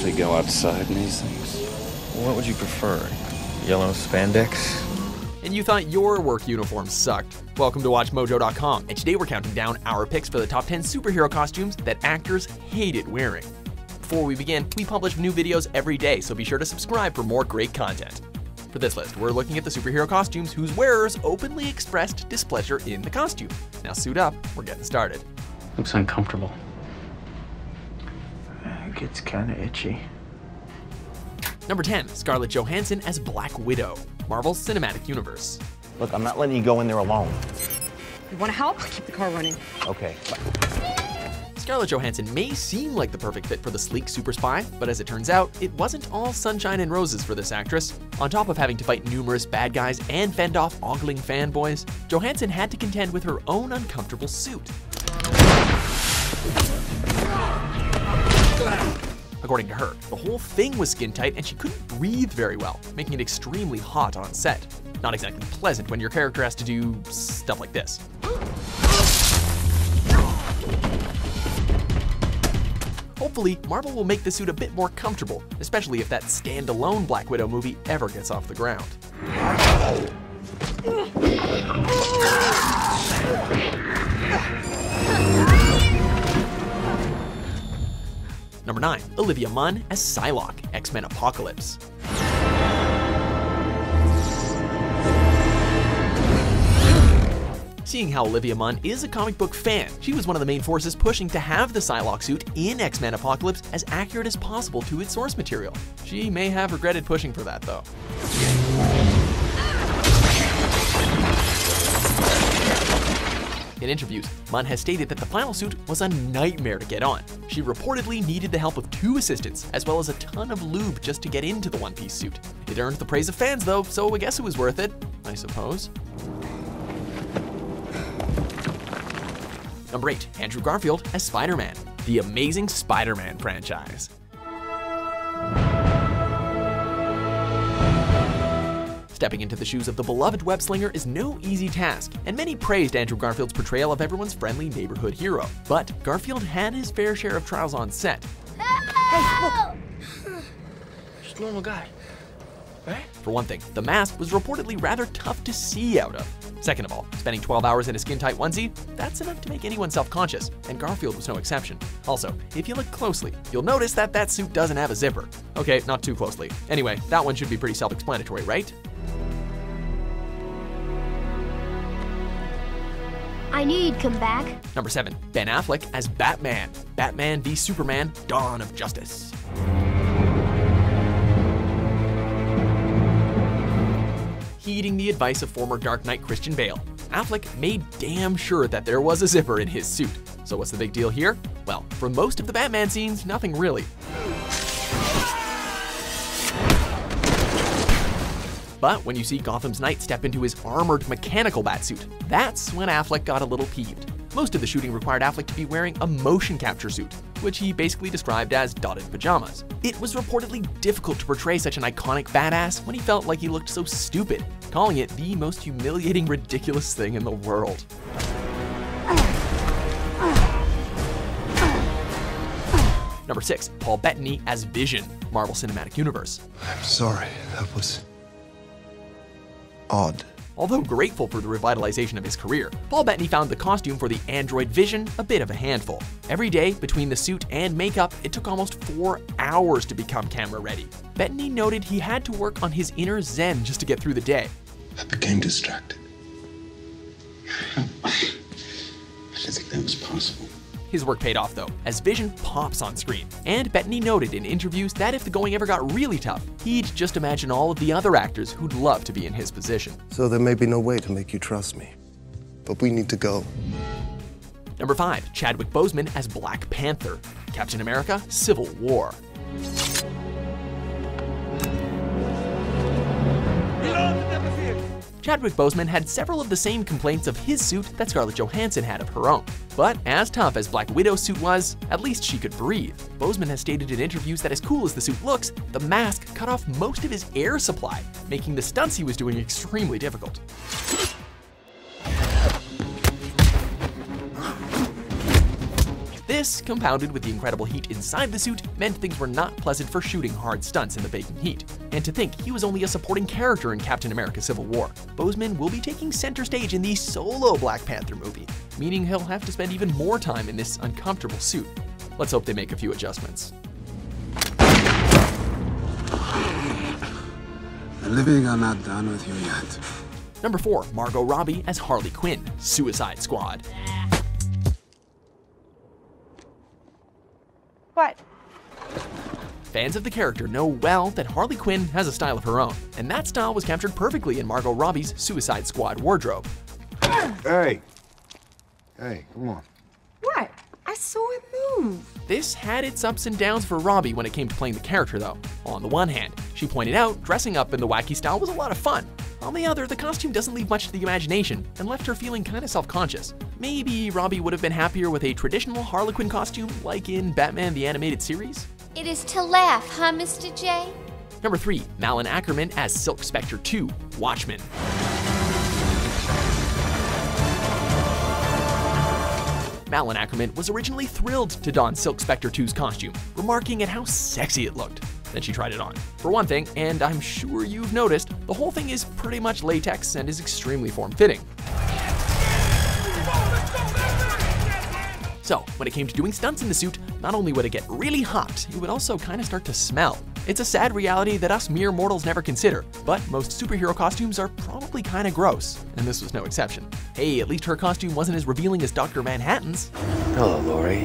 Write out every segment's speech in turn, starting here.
actually go outside in these things? What would you prefer? Yellow spandex? And you thought your work uniform sucked. Welcome to WatchMojo.com, and today we're counting down our picks for the top 10 superhero costumes that actors hated wearing. Before we begin, we publish new videos every day, so be sure to subscribe for more great content. For this list, we're looking at the superhero costumes whose wearers openly expressed displeasure in the costume. Now suit up, we're getting started. Looks uncomfortable. It gets kind of itchy. Number 10, Scarlett Johansson as Black Widow, Marvel's Cinematic Universe. Look, I'm not letting you go in there alone. You want to help? Keep the car running. Okay. Scarlett Johansson may seem like the perfect fit for the sleek super spy, but as it turns out, it wasn't all sunshine and roses for this actress. On top of having to fight numerous bad guys and fend off ogling fanboys, Johansson had to contend with her own uncomfortable suit. According to her, the whole thing was skin tight and she couldn't breathe very well, making it extremely hot on set. Not exactly pleasant when your character has to do stuff like this. Hopefully, Marvel will make the suit a bit more comfortable, especially if that standalone Black Widow movie ever gets off the ground. Number 9, Olivia Munn as Psylocke, X-Men Apocalypse. Seeing how Olivia Munn is a comic book fan, she was one of the main forces pushing to have the Psylocke suit in X-Men Apocalypse as accurate as possible to its source material. She may have regretted pushing for that though. In interviews, Munn has stated that the final suit was a nightmare to get on. She reportedly needed the help of 2 assistants, as well as a ton of lube just to get into the one-piece suit. It earned the praise of fans though, so I guess it was worth it, I suppose. Number 8, Andrew Garfield as Spider-Man, the Amazing Spider-Man franchise. Stepping into the shoes of the beloved web-slinger is no easy task, and many praised Andrew Garfield's portrayal of everyone's friendly neighborhood hero. But Garfield had his fair share of trials on set. Hey, look! Just a normal guy, right? For one thing, the mask was reportedly rather tough to see out of. Second of all, spending 12 hours in a skin-tight onesie, that's enough to make anyone self-conscious, and Garfield was no exception. Also, if you look closely, you'll notice that that suit doesn't have a zipper. Okay, not too closely. Anyway, that one should be pretty self-explanatory, right? I knew you'd come back. Number 7, Ben Affleck as Batman, Batman v Superman: Dawn of Justice. Heeding the advice of former Dark Knight Christian Bale, Affleck made damn sure that there was a zipper in his suit. So what's the big deal here? Well, for most of the Batman scenes, nothing really. But when you see Gotham's Knight step into his armored mechanical batsuit, that's when Affleck got a little peeved. Most of the shooting required Affleck to be wearing a motion capture suit, which he basically described as dotted pajamas. It was reportedly difficult to portray such an iconic badass when he felt like he looked so stupid, calling it the most humiliating, ridiculous thing in the world. Number 6, Paul Bettany as Vision, Marvel Cinematic Universe. I'm sorry, that was odd. Although grateful for the revitalization of his career, Paul Bettany found the costume for the android Vision a bit of a handful. Every day, between the suit and makeup, it took almost 4 hours to become camera ready. Bettany noted he had to work on his inner zen just to get through the day. I became distracted. I didn't think that was possible. His work paid off though, as Vision pops on screen. And Bettany noted in interviews that if the going ever got really tough, he'd just imagine all of the other actors who'd love to be in his position. So there may be no way to make you trust me, but we need to go. Number 5, Chadwick Boseman as Black Panther, Captain America: Civil War. Chadwick Boseman had several of the same complaints of his suit that Scarlett Johansson had of her own. But as tough as Black Widow's suit was, at least she could breathe. Boseman has stated in interviews that as cool as the suit looks, the mask cut off most of his air supply, making the stunts he was doing extremely difficult. This, compounded with the incredible heat inside the suit, meant things were not pleasant for shooting hard stunts in the baking heat. And to think he was only a supporting character in Captain America: Civil War, Boseman will be taking center stage in the solo Black Panther movie, meaning he'll have to spend even more time in this uncomfortable suit. Let's hope they make a few adjustments. The living are not done with you yet. Number 4, Margot Robbie as Harley Quinn, Suicide Squad. What? Fans of the character know well that Harley Quinn has a style of her own, and that style was captured perfectly in Margot Robbie's Suicide Squad wardrobe. Hey, come on. What? I saw it move. This had its ups and downs for Robbie when it came to playing the character though. On the one hand, she pointed out dressing up in the wacky style was a lot of fun. On the other, the costume doesn't leave much to the imagination and left her feeling kinda self-conscious. Maybe Robbie would have been happier with a traditional Harley Quinn costume like in Batman the Animated Series? It is to laugh, huh, Mr. J? Number 3, Malin Ackerman as Silk Spectre 2, Watchmen. Malin Ackerman was originally thrilled to don Silk Spectre 2's costume, remarking at how sexy it looked. Then she tried it on. For one thing, and I'm sure you've noticed, the whole thing is pretty much latex and is extremely form-fitting. So, when it came to doing stunts in the suit, not only would it get really hot, it would also kind of start to smell. It's a sad reality that us mere mortals never consider, but most superhero costumes are probably kind of gross, and this was no exception. Hey, at least her costume wasn't as revealing as Dr. Manhattan's. Hello, Lori.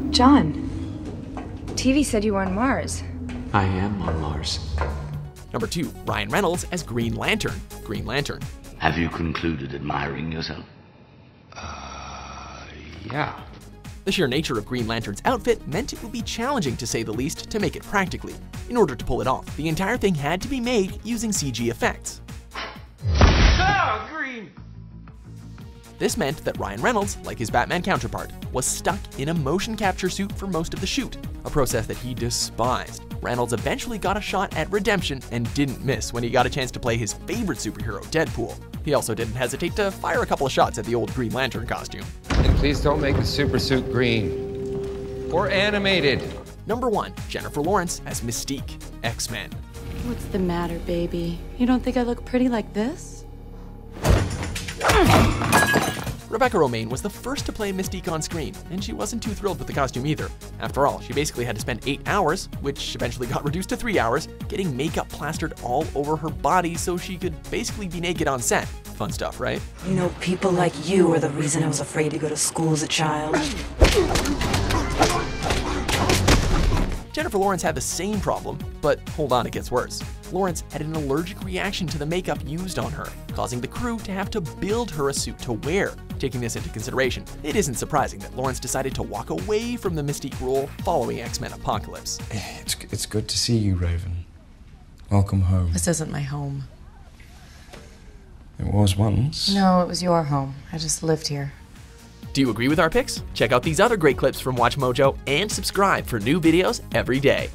John, TV said you were on Mars. I am on Mars. Number 2, Ryan Reynolds as Green Lantern, Green Lantern. Have you concluded admiring yourself? Yeah. The sheer nature of Green Lantern's outfit meant it would be challenging to say the least to make it practically. In order to pull it off, the entire thing had to be made using CG effects. Green! This meant that Ryan Reynolds, like his Batman counterpart, was stuck in a motion capture suit for most of the shoot, a process that he despised. Reynolds eventually got a shot at redemption and didn't miss when he got a chance to play his favorite superhero, Deadpool. He also didn't hesitate to fire a couple of shots at the old Green Lantern costume. And please don't make the super suit green or animated. Number 1, Jennifer Lawrence as Mystique, X-Men. What's the matter, baby? You don't think I look pretty like this? Rebecca Romijn was the first to play Mystique on screen, and she wasn't too thrilled with the costume either. After all, she basically had to spend 8 hours, which eventually got reduced to 3 hours, getting makeup plastered all over her body so she could basically be naked on set. Fun stuff, right? You know, people like you are the reason I was afraid to go to school as a child. Jennifer Lawrence had the same problem, but hold on, it gets worse. Lawrence had an allergic reaction to the makeup used on her, causing the crew to have to build her a suit to wear. Taking this into consideration, it isn't surprising that Lawrence decided to walk away from the Mystique role following X-Men Apocalypse. It's good to see you, Raven. Welcome home. This isn't my home. It was once. No, it was your home. I just lived here. Do you agree with our picks? Check out these other great clips from WatchMojo and subscribe for new videos every day.